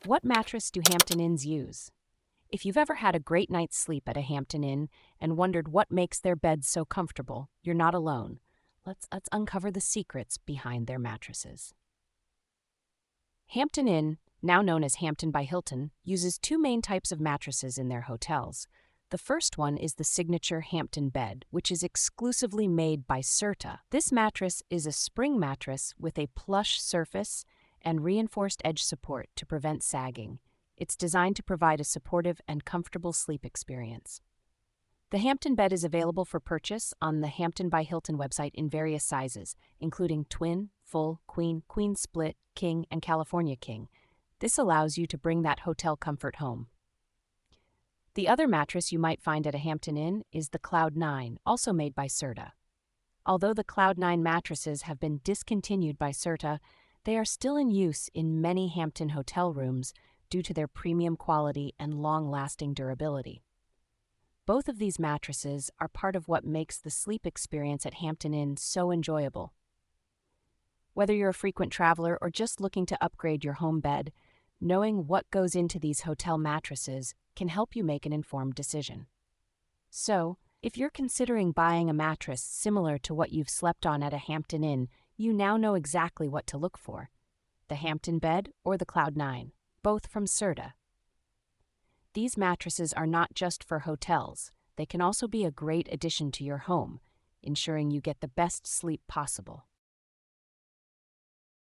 What mattress do Hampton Inns use? If you've ever had a great night's sleep at a Hampton Inn and wondered what makes their beds so comfortable, you're not alone. Let's uncover the secrets behind their mattresses. Hampton Inn, now known as Hampton by Hilton, uses two main types of mattresses in their hotels. The first one is the signature Hampton Bed, which is exclusively made by Serta. This mattress is a spring mattress with a plush surface and reinforced edge support to prevent sagging. It's designed to provide a supportive and comfortable sleep experience. The Hampton Bed is available for purchase on the Hampton by Hilton website in various sizes, including twin, full, queen, queen split, king, and California king. This allows you to bring that hotel comfort home. The other mattress you might find at a Hampton Inn is the Cloud 9, also made by Serta. Although the Cloud 9 mattresses have been discontinued by Serta, they are still in use in many Hampton hotel rooms due to their premium quality and long-lasting durability. Both of these mattresses are part of what makes the sleep experience at Hampton Inn so enjoyable. Whether you're a frequent traveler or just looking to upgrade your home bed, knowing what goes into these hotel mattresses can help you make an informed decision. So, if you're considering buying a mattress similar to what you've slept on at a Hampton Inn, you now know exactly what to look for: the Hampton Bed or the Cloud 9, both from Serta. These mattresses are not just for hotels. They can also be a great addition to your home, ensuring you get the best sleep possible.